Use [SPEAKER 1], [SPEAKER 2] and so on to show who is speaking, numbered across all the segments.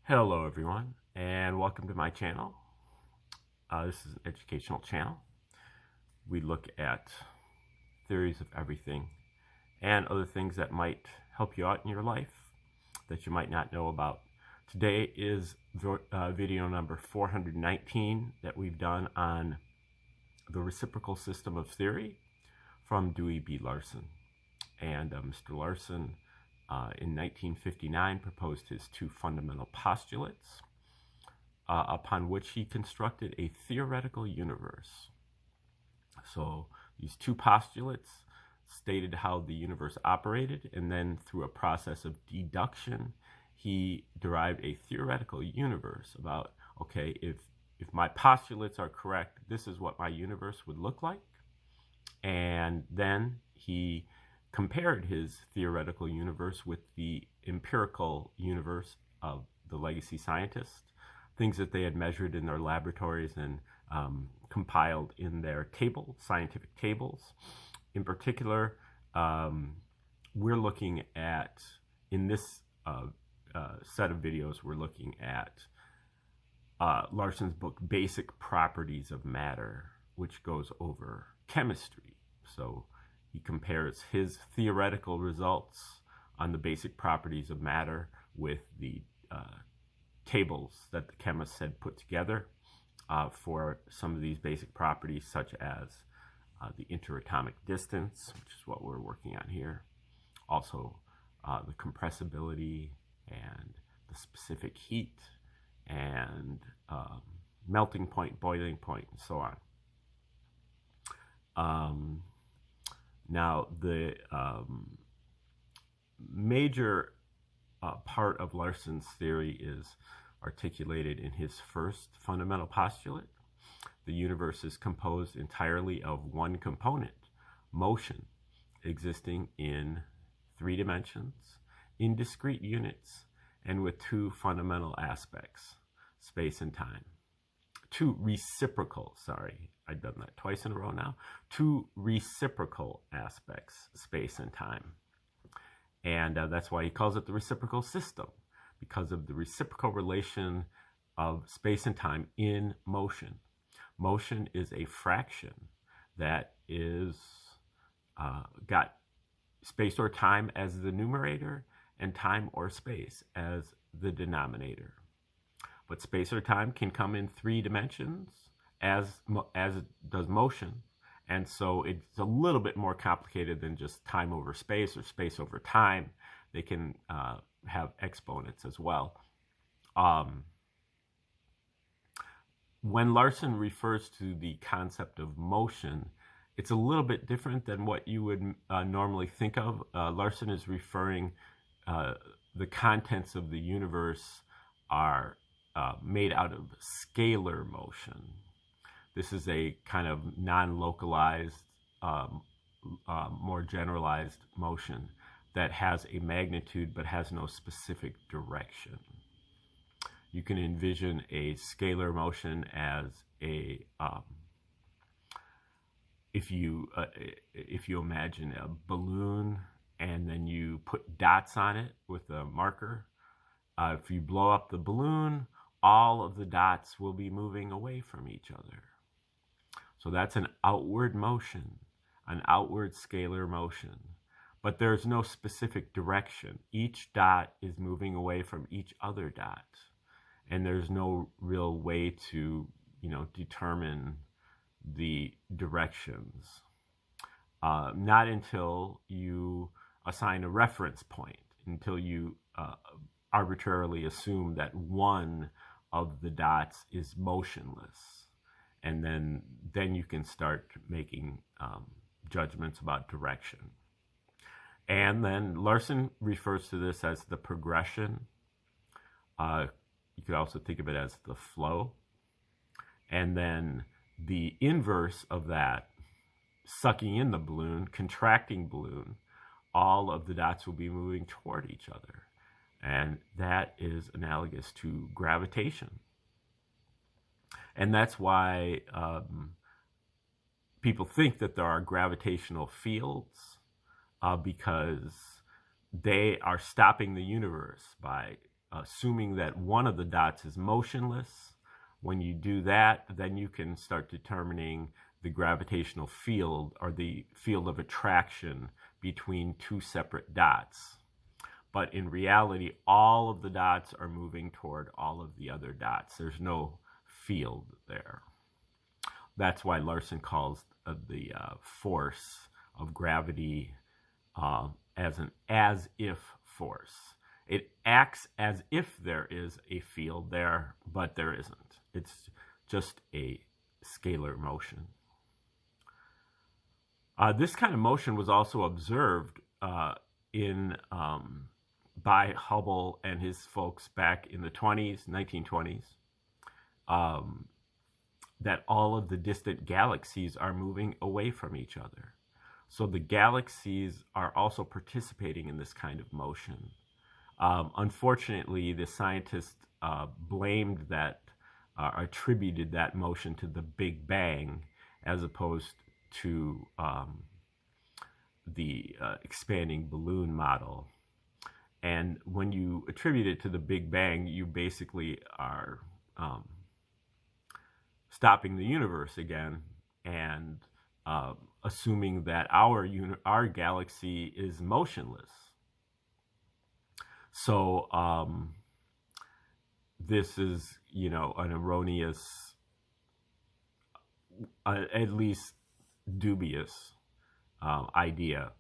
[SPEAKER 1] Hello everyone, and welcome to my channel. This is an educational channel. We look at theories of everything and other things that might help you out in your life that you might not know about. Today is video number 419 that we've done on the reciprocal system of theory from Dewey B. Larson. And Mr. Larson in 1959 proposed his two fundamental postulates upon which he constructed a theoretical universe. So these two postulates stated how the universe operated, and then through a process of deduction he derived a theoretical universe about, okay, if my postulates are correct, this is what my universe would look like. And then he compared his theoretical universe with the empirical universe of the legacy scientists, things that they had measured in their laboratories and compiled in their scientific tables. In particular, we're looking at, in this set of videos, we're looking at Larson's book, Basic Properties of Matter, which goes over chemistry. So he compares his theoretical results on the basic properties of matter with the tables that the chemists had put together for some of these basic properties, such as the interatomic distance, which is what we're working on here. Also, the compressibility and the specific heat and melting point, boiling point, and so on. Now, the major part of Larson's theory is articulated in his first fundamental postulate. The universe is composed entirely of one component, motion, existing in 3 dimensions, in discrete units, and with 2 fundamental aspects, space and time. 2 reciprocal, sorry, I've done that twice in a row now, 2 reciprocal aspects, space and time. And that's why he calls it the reciprocal system, because of the reciprocal relation of space and time in motion. Motion is a fraction that is got space or time as the numerator and time or space as the denominator. But space or time can come in 3 dimensions, as it does motion. And so it's a little bit more complicated than just time over space or space over time. They can have exponents as well. When Larson refers to the concept of motion, it's a little bit different than what you would normally think of. Larson is referring the contents of the universe are made out of scalar motion. This is a kind of non-localized, more generalized motion that has a magnitude but has no specific direction. You can envision a scalar motion as a, if you imagine a balloon and then you put dots on it with a marker, if you blow up the balloon, all of the dots will be moving away from each other. So that's an outward motion, an outward scalar motion. But there's no specific direction. Each dot is moving away from each other dot. And there's no real way to, determine the directions. Not until you assign a reference point, until you arbitrarily assume that one of the dots is motionless. And then you can start making judgments about direction. And then Larson refers to this as the progression. You could also think of it as the flow. And then the inverse of that, sucking in the balloon, contracting balloon, all of the dots will be moving toward each other. And that is analogous to gravitation. And that's why people think that there are gravitational fields, because they are stopping the universe by assuming that one of the dots is motionless. When you do that, then you can start determining the gravitational field, or the field of attraction, between two separate dots. But in reality, all of the dots are moving toward all of the other dots. There's no field there. That's why Larson calls the force of gravity as an as-if force. It acts as if there is a field there, but there isn't. It's just a scalar motion. This kind of motion was also observed by Hubble and his folks back in the 1920s, that all of the distant galaxies are moving away from each other. So the galaxies are also participating in this kind of motion. Unfortunately, the scientists blamed that, attributed that motion to the Big Bang, as opposed to the expanding balloon model. And when you attribute it to the Big Bang, you basically are stopping the universe again, and assuming that our galaxy is motionless. So this is, an erroneous, at least dubious idea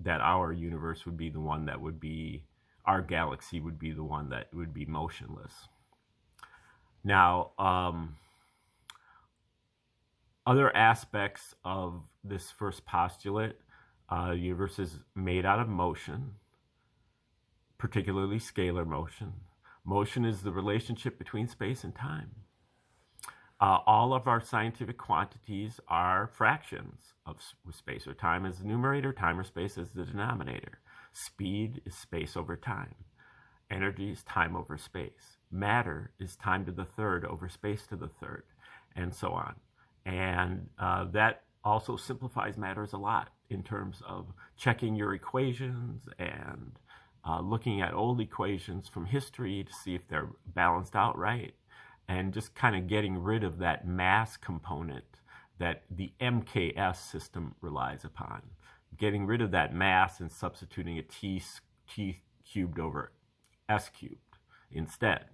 [SPEAKER 1] that our universe would be the one that would be, our galaxy would be the one that would be motionless. Now, other aspects of this first postulate, the universe is made out of motion, particularly scalar motion. Motion is the relationship between space and time. All of our scientific quantities are fractions of space or time as the numerator, time or space as the denominator. Speed is space over time. Energy is time over space. Matter is time to the third over space to the third, and so on. And that also simplifies matters a lot in terms of checking your equations and looking at old equations from history to see if they're balanced out right, and just kind of getting rid of that mass component that the MKS system relies upon. Getting rid of that mass and substituting a t cubed over s cubed instead.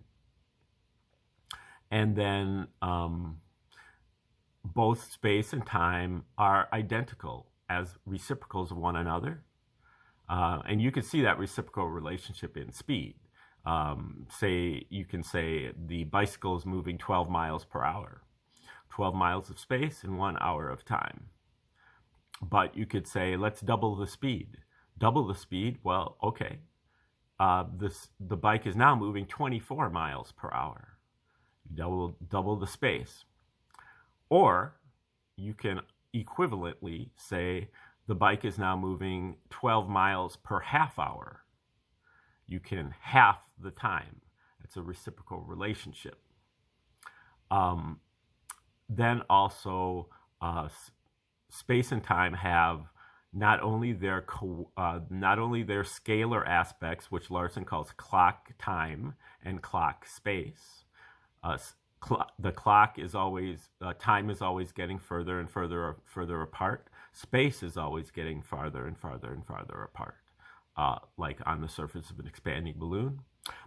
[SPEAKER 1] And then both space and time are identical as reciprocals of one another. And you can see that reciprocal relationship in speed. You can say the bicycle is moving 12 miles per hour. 12 miles of space in 1 hour of time. But you could say, let's double the speed. Double the speed, well, okay. The bike is now moving 24 miles per hour. Double the space. Or you can equivalently say the bike is now moving 12 miles per half hour. You can half the time. It's a reciprocal relationship. Then also, space and time have not only their scalar aspects, which Larson calls clock time and clock space. The clock is always, time is always getting further and further apart. Space is always getting farther and farther and farther apart, like on the surface of an expanding balloon.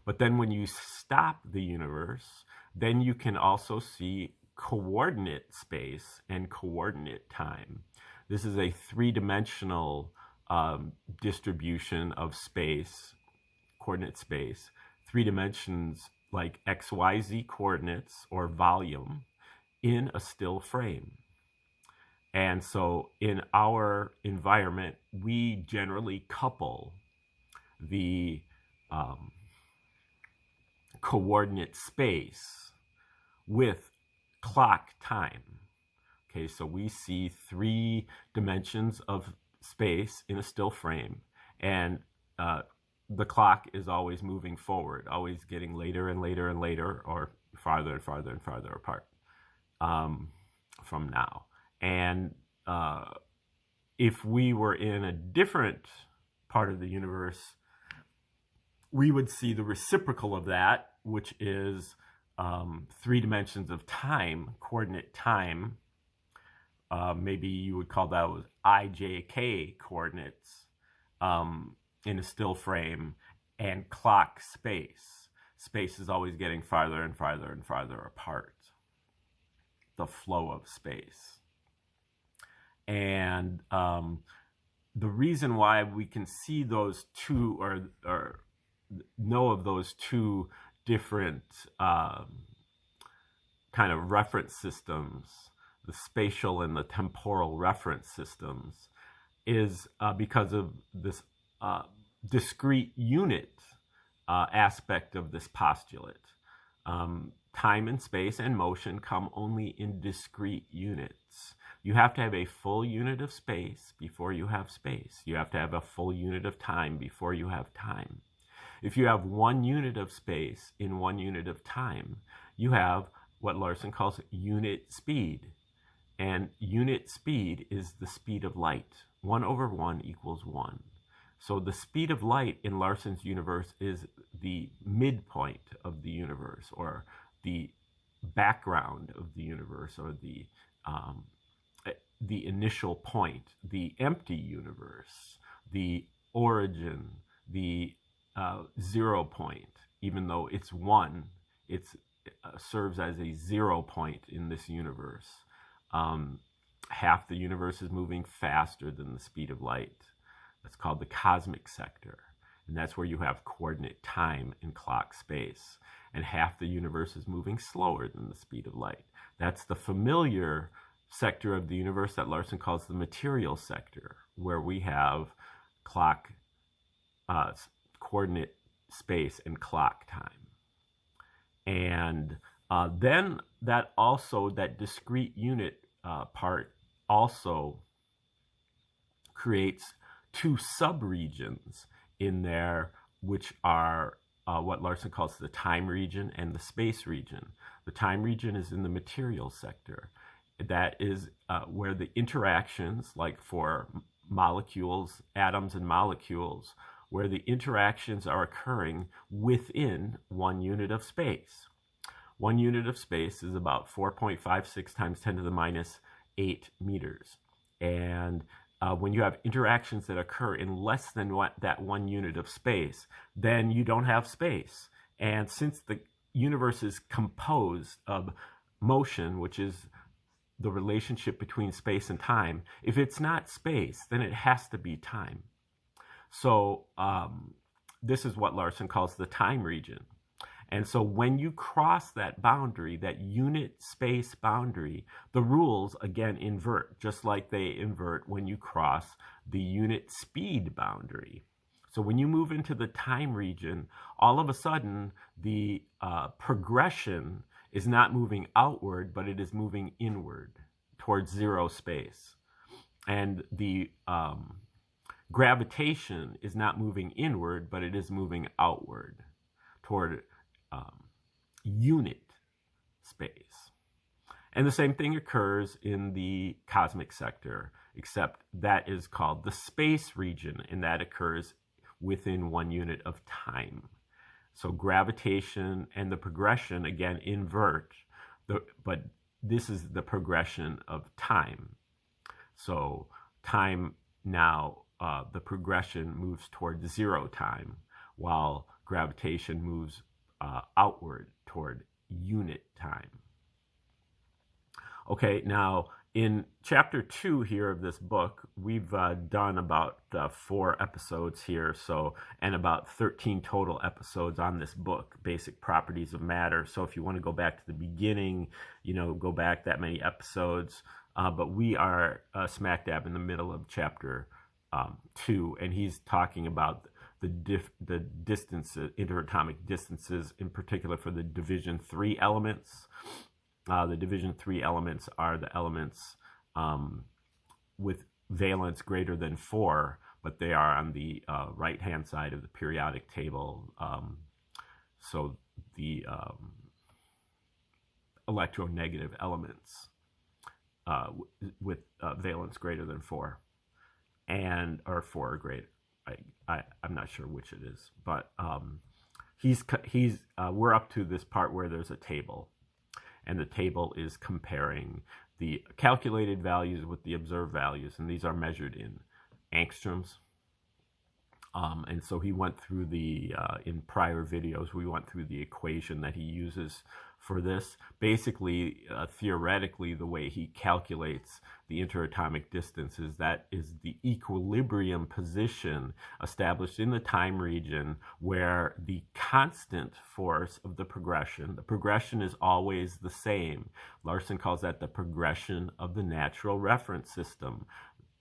[SPEAKER 1] But then when you stop the universe, then you can also see coordinate space and coordinate time. This is a three-dimensional distribution of space, coordinate space, 3 dimensions like XYZ coordinates or volume in a still frame. And so in our environment, we generally couple the coordinate space with clock time. Okay, so we see 3 dimensions of space in a still frame, and the clock is always moving forward, always getting later and later and later, or farther and farther and farther apart from now. And if we were in a different part of the universe we would see the reciprocal of that, which is 3 dimensions of time, coordinate time. Maybe you would call that with IJK coordinates in a still frame, and clock space. Space is always getting farther and farther and farther apart. The flow of space. And the reason why we can see those two, or know of those two different kind of reference systems, the spatial and the temporal reference systems, is because of this discrete unit aspect of this postulate. Time and space and motion come only in discrete units. You have to have a full unit of space before you have space. You have to have a full unit of time before you have time. If you have 1 unit of space in 1 unit of time, you have what Larson calls unit speed. And unit speed is the speed of light. 1 over 1 equals 1. So the speed of light in Larson's universe is the midpoint of the universe, or the background of the universe, or the initial point, the empty universe, the origin, the 0 point. Even though it's 1, it serves as a 0 point in this universe. Half the universe is moving faster than the speed of light. That's called the cosmic sector. And that's where you have coordinate time and clock space. And half the universe is moving slower than the speed of light. That's the familiar sector of the universe that Larson calls the material sector, where we have clock, coordinate space, and clock time. And then that discrete unit part also creates 2 subregions in there, which are what Larson calls the time region and the space region. The time region is in the material sector. That is where the interactions, like for molecules, atoms and molecules, where the interactions are occurring within 1 unit of space. 1 unit of space is about 4.56 times 10 to the minus 8 meters. And when you have interactions that occur in less than that 1 unit of space, then you don't have space. And since the universe is composed of motion, which is the relationship between space and time, if it's not space, then it has to be time. So this is what Larson calls the time region. And so when you cross that boundary, that unit space boundary, the rules again invert, just like they invert when you cross the unit speed boundary. So when you move into the time region, all of a sudden the progression is not moving outward, but it is moving inward towards 0 space. And the gravitation is not moving inward, but it is moving outward toward unit space. And the same thing occurs in the cosmic sector, except that is called the space region, and that occurs within 1 unit of time. So gravitation and the progression again invert, but this is the progression of time. So time now, the progression moves toward 0 time, while gravitation moves outward toward unit time. Okay, now in chapter 2 here of this book, we've done about 4 episodes here, and about 13 total episodes on this book, Basic Properties of Matter. So if you want to go back to the beginning, go back that many episodes. But we are smack dab in the middle of chapter 2, and he's talking about the distances, interatomic distances, in particular for the division 3 elements. The division 3 elements are the elements with valence greater than 4, but they are on the right-hand side of the periodic table. So the electronegative elements with valence greater than 4, or 4 or greater. I'm not sure which it is, but we're up to this part where there's a table, and the table is comparing the calculated values with the observed values, and these are measured in angstroms. And so he went through in prior videos, we went through the equation that he uses for this. Basically, theoretically, the way he calculates the interatomic distance is the equilibrium position established in the time region where the constant force of the progression is always the same. Larson calls that the progression of the natural reference system.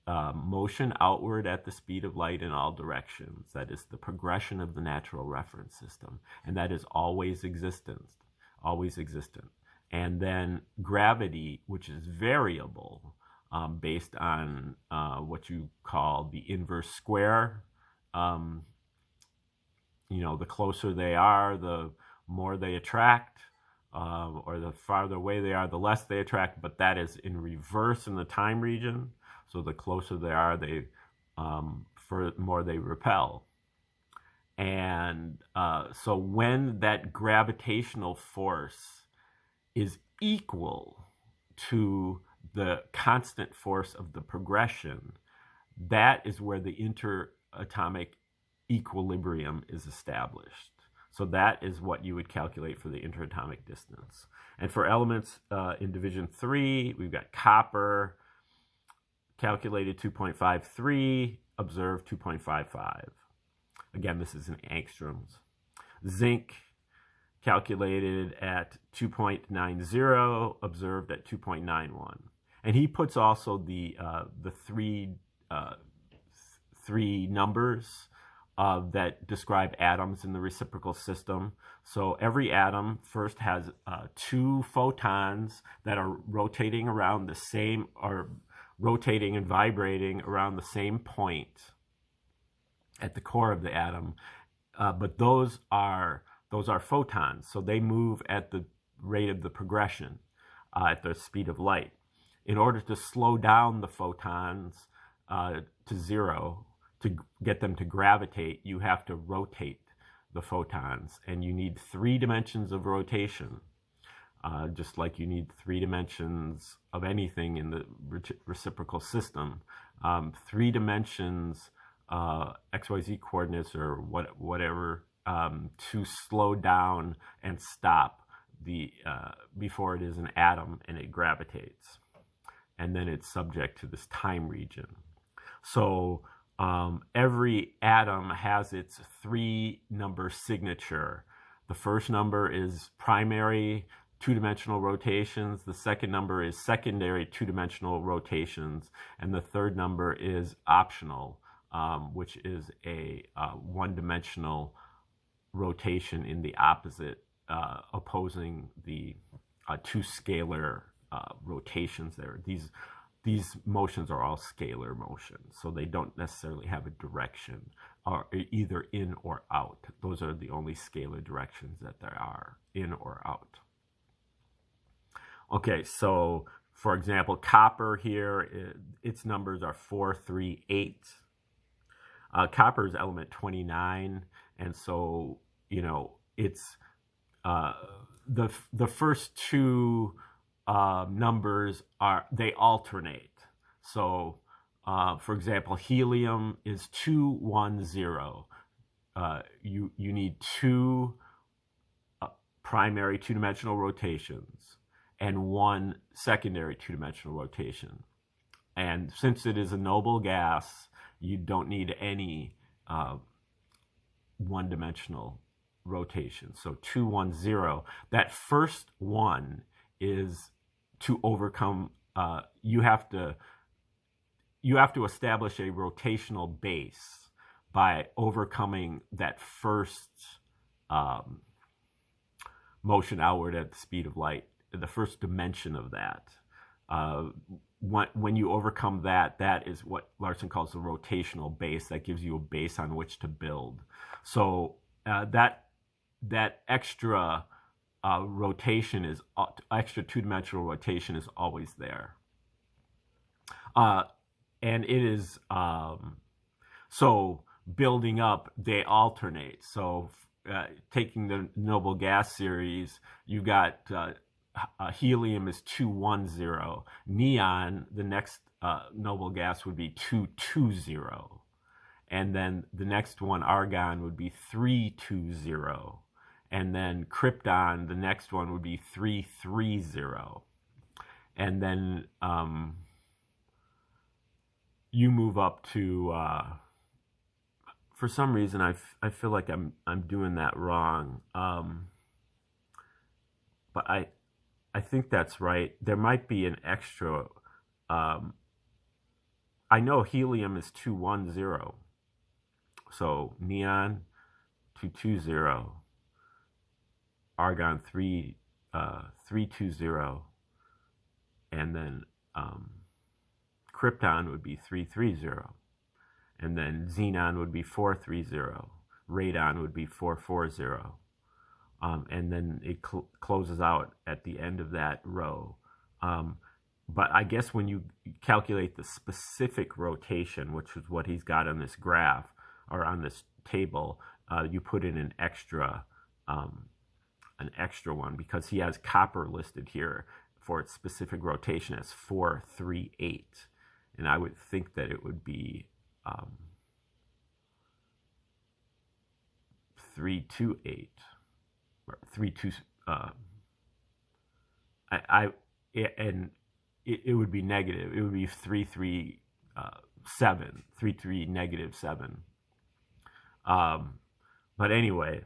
[SPEAKER 1] Motion outward at the speed of light in all directions. That is the progression of the natural reference system. And that is always existent. And then gravity, which is variable, based on what you call the inverse square. The closer they are, the more they attract, or the farther away they are, the less they attract, but that is in reverse in the time region. So the closer they are, more they repel. And so when that gravitational force is equal to the constant force of the progression, that is where the interatomic equilibrium is established. So that is what you would calculate for the interatomic distance. And for elements in division 3, we've got copper, calculated 2.53, observed 2.55. Again, this is in angstroms. Zinc, calculated at 2.90, observed at 2.91. And he puts also the three numbers that describe atoms in the reciprocal system. So every atom first has 2 photons that are rotating around the same, or rotating and vibrating around the same point at the core of the atom, but those are photons, so they move at the rate of the progression, at the speed of light. In order to slow down the photons to 0, to get them to gravitate, you have to rotate the photons, and you need 3 dimensions of rotation. Just like you need 3 dimensions of anything in the reciprocal system. 3 dimensions, XYZ coordinates or whatever, to slow down and stop before it is an atom and it gravitates. And then it's subject to this time region. So every atom has its 3-number signature. The first number is primary 2-dimensional rotations, the second number is secondary 2-dimensional rotations, and the third number is optional, which is a 1-dimensional rotation in the opposite, opposing the 2 scalar rotations there. These motions are all scalar motions, so they don't necessarily have a direction, or either in or out. Those are the only scalar directions that there are, in or out. Okay, so for example, copper here, its numbers are 4, 3, 8. Copper is element 29, and so, it's the first 2 numbers they alternate. So, for example, helium is 2, 1, 0. You need 2 primary 2-dimensional rotations and 1 secondary 2-dimensional rotation. And since it is a noble gas, you don't need any 1-dimensional rotation. So 2, 1, 0. That first 1 is to overcome. You have to establish a rotational base by overcoming that first motion outward at the speed of light, the first dimension of that. When you overcome that, that is what Larson calls the rotational base. That gives you a base on which to build. So that extra rotation is extra 2-dimensional rotation is always there, and it is so building up, they alternate. So taking the noble gas series, you got helium is 210. Neon, the next noble gas, would be 220. And then the next one, argon, would be 320. And then krypton, the next one, would be 330. And then you move up to, for some reason, I feel like I'm doing that wrong. But I think that's right. There might be an extra. I know helium is 210. So neon 220, argon 320, and then krypton would be 330, and then xenon would be 430, radon would be 440, and then it closes out at the end of that row. But I guess when you calculate the specific rotation, which is what he's got on this graph or on this table, you put in an extra one, because he has copper listed here for its specific rotation as 438, and I would think that it would be 328 or 32. And it would be negative. It would be 337, 33 negative 7. But anyway,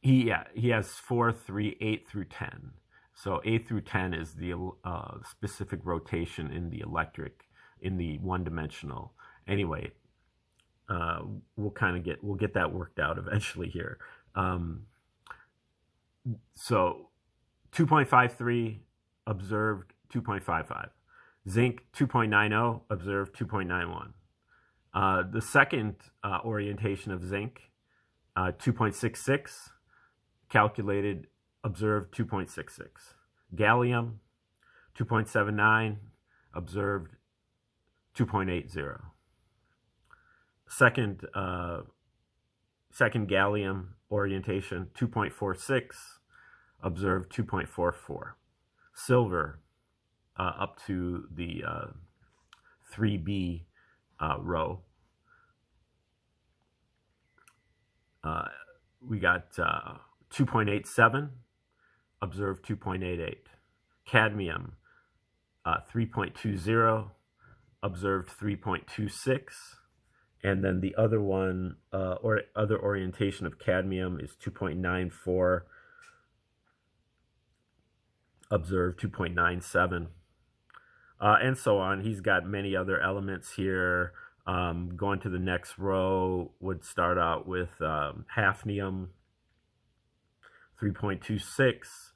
[SPEAKER 1] he has 4, 3, 8 through 10. So 8 through 10 is the specific rotation in the electric, in the one-dimensional. Anyway, we'll get that worked out eventually here. So 2.53 observed 2.55. Zinc 2.90 observed 2.91. The second orientation of zinc, 2.66, calculated, observed 2.66. Gallium 2.79, observed 2.80. Second gallium orientation, 2.46, observed 2.44. Silver up to the 3B row. We got 2.87, observed 2.88. Cadmium 3.20, observed 3.26. And then the other one, or other orientation of cadmium, is 2.94, observed 2.97, and so on. He's got many other elements here. Going to the next row would start out with hafnium, 3.26,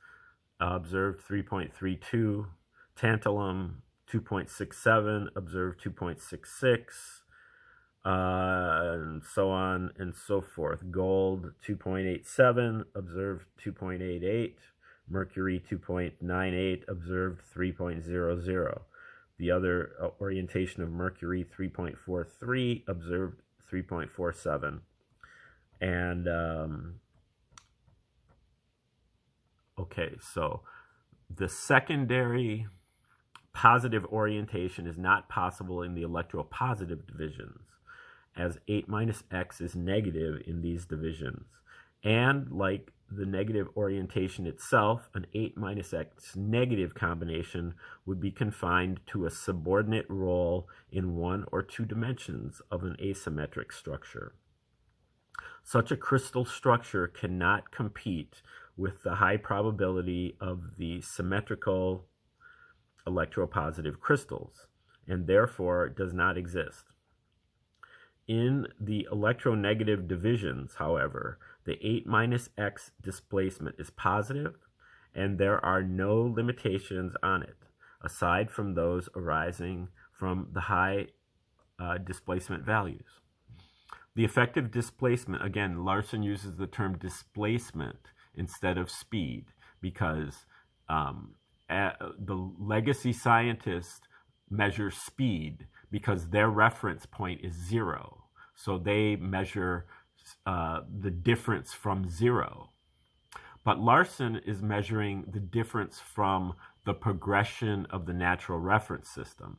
[SPEAKER 1] observed 3.32, tantalum, 2.67, observed 2.66, and so on and so forth. Gold, 2.87, observed 2.88. Mercury, 2.98, observed 3.00. The other orientation of mercury, 3.43, observed 3.47. And, okay, so the secondary positive orientation is not possible in the electropositive divisions, as 8 minus X is negative in these divisions. And like the negative orientation itself, an 8 minus X negative combination would be confined to a subordinate role in one or two dimensions of an asymmetric structure. Such a crystal structure cannot compete with the high probability of the symmetrical electropositive crystals, and therefore does not exist. In the electronegative divisions, however, the 8 minus X displacement is positive, and there are no limitations on it, aside from those arising from the high displacement values. The effective displacement, again, Larson uses the term displacement instead of speed, because the legacy scientist measure speed because their reference point is 0. So they measure the difference from 0. But Larson is measuring the difference from the progression of the natural reference system,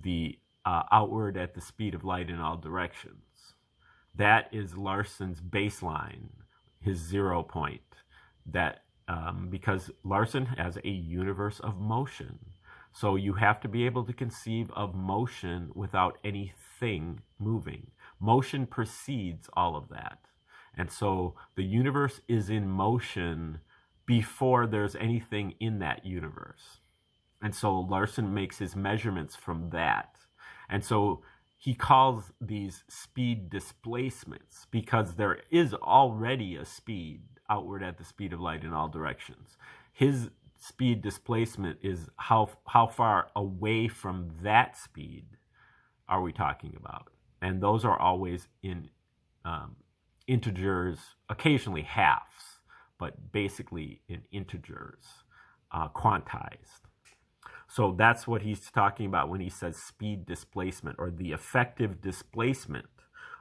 [SPEAKER 1] the outward at the speed of light in all directions. That is Larson's baseline, his 0 point. That because Larson has a universe of motion. So you have to be able to conceive of motion without anything moving. Motion precedes all of that. And so the universe is in motion before there's anything in that universe. And so Larson makes his measurements from that. And so he calls these speed displacements because there is already a speed outward at the speed of light in all directions. His speed displacement is how far away from that speed are we talking about? And those are always in integers, occasionally halves, but basically in integers, quantized. So that's what he's talking about when he says speed displacement, or the effective displacement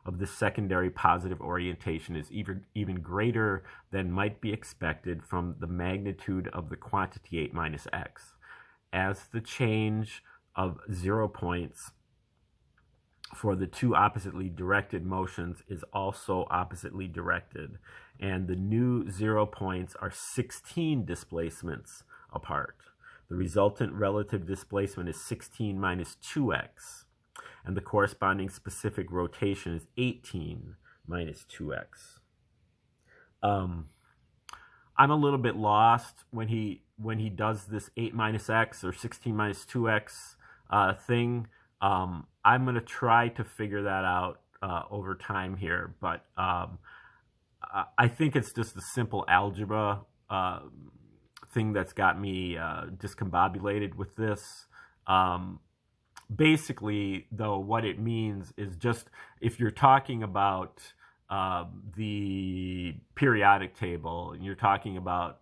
[SPEAKER 1] of the secondary positive orientation is even greater than might be expected from the magnitude of the quantity 8 minus x, as the change of 0 points for the two oppositely directed motions is also oppositely directed, and the new 0 points are 16 displacements apart. The resultant relative displacement is 16 minus 2x, and the corresponding specific rotation is 18 minus 2x. I'm a little bit lost when he does this 8 minus x or 16 minus 2x thing. I'm going to try to figure that out over time here, but I think it's just a simple algebra thing that's got me discombobulated with this. Basically, though, what it means is just if you're talking about the periodic table, and you're talking about,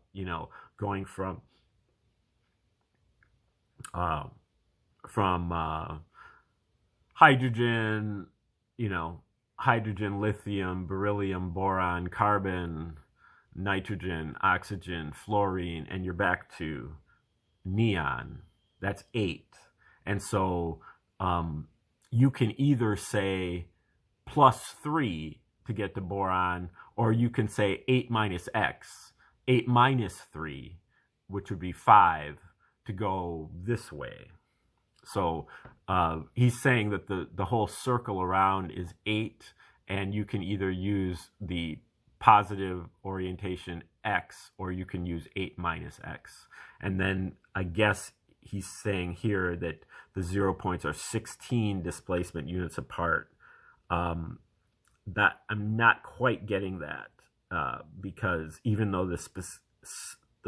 [SPEAKER 1] going from hydrogen, hydrogen, lithium, beryllium, boron, carbon, nitrogen, oxygen, fluorine, and you're back to neon. That's 8. And so you can either say +3 to get to boron, or you can say 8 minus x, 8 minus 3, which would be 5, to go this way. So he's saying that the whole circle around is 8, and you can either use the positive orientation x, or you can use 8 minus x. And then I guess he's saying here that the 0 points are 16 displacement units apart. That I'm not quite getting that because even though the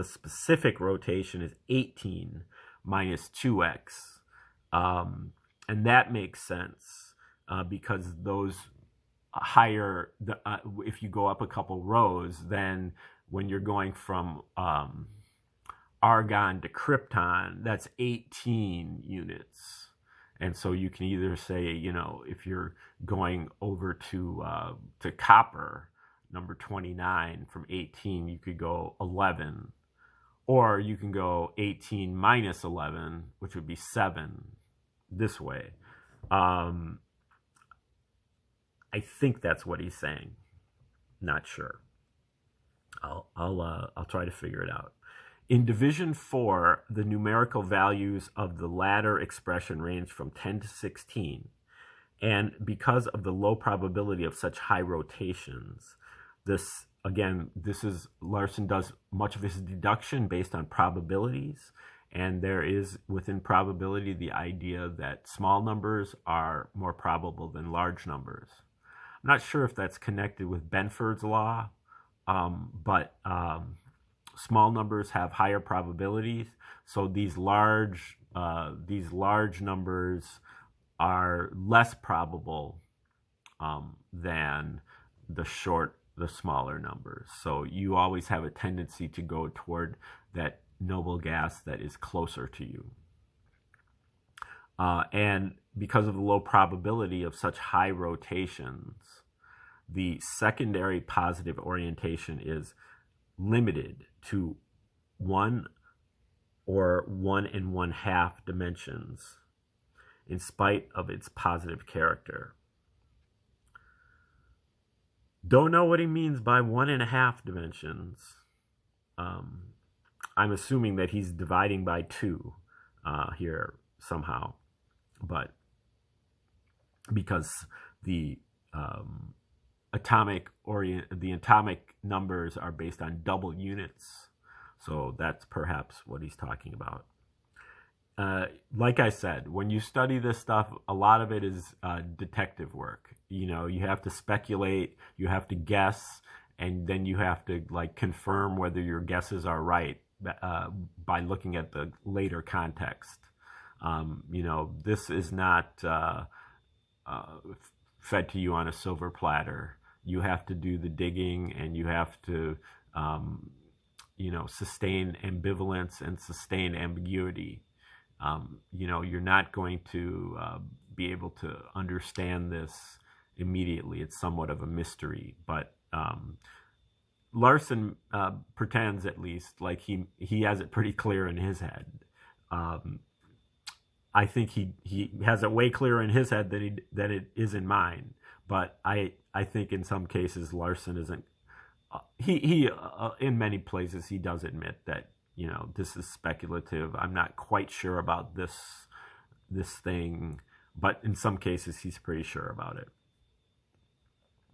[SPEAKER 1] specific rotation is 18 minus 2x, and that makes sense because those higher, if you go up a couple rows, then when you're going from argon to krypton, that's 18 units. And so you can either say, if you're going over to copper, number 29, from 18, you could go 11. Or you can go 18 minus 11, which would be 7, this way. I think that's what he's saying. Not sure. I'll try to figure it out. In division 4, the numerical values of the latter expression range from 10 to 16. And because of the low probability of such high rotations, Larson does much of his deduction based on probabilities. And there is, within probability, the idea that small numbers are more probable than large numbers. I'm not sure if that's connected with Benford's law, but small numbers have higher probabilities. So these large numbers are less probable than the smaller numbers. So you always have a tendency to go toward that noble gas that is closer to you. And because of the low probability of such high rotations, the secondary positive orientation is limited to 1 or 1 1/2 dimensions in spite of its positive character. Don't know what he means by 1 1/2 dimensions. I'm assuming that he's dividing by 2 here somehow, but because the atomic numbers are based on double units, so that's perhaps what he's talking about. Like I said, when you study this stuff, a lot of it is detective work. You know, you have to speculate, you have to guess, and then you have to like confirm whether your guesses are right by looking at the later context. You know, this is not fed to you on a silver platter. You have to do the digging, and you have to, you know, sustain ambivalence and sustain ambiguity. You know, you're not going to be able to understand this immediately. It's somewhat of a mystery, but Larson pretends, at least, like he has it pretty clear in his head. I think he has it way clearer in his head than it is in mine. But I think in some cases Larson isn't. He in many places he does admit that, you know, this is speculative. I'm not quite sure about this thing, but in some cases he's pretty sure about it.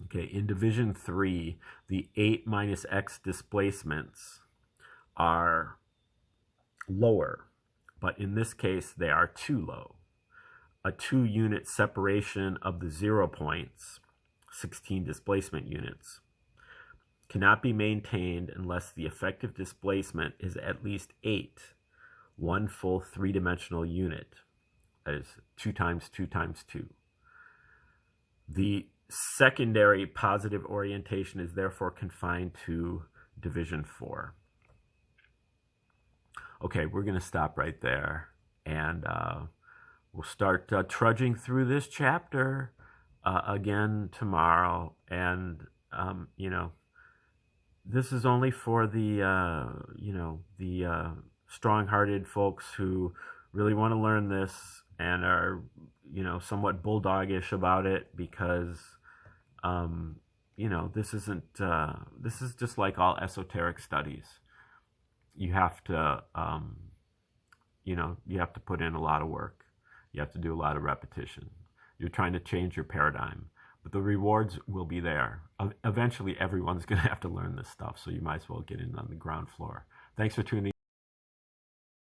[SPEAKER 1] Okay, in division 3, the 8 minus x displacements are lower, but in this case they are too low. A 2-unit separation of the 0 points, 16 displacement units, cannot be maintained unless the effective displacement is at least 8, 1 full 3-dimensional unit. That is 2 times 2 times 2. The secondary positive orientation is therefore confined to division 4. Okay, we're going to stop right there, and we'll start trudging through this chapter again tomorrow. And you know, this is only for the you know, the strong-hearted folks who really want to learn this and are, you know, somewhat bulldogish about it, because you know, this isn't this is just like all esoteric studies. You have to you know, you have to put in a lot of work. You have to do a lot of repetition. You're trying to change your paradigm, but the rewards will be there. Eventually everyone's going to have to learn this stuff, so you might as well get in on the ground floor. Thanks for tuning in.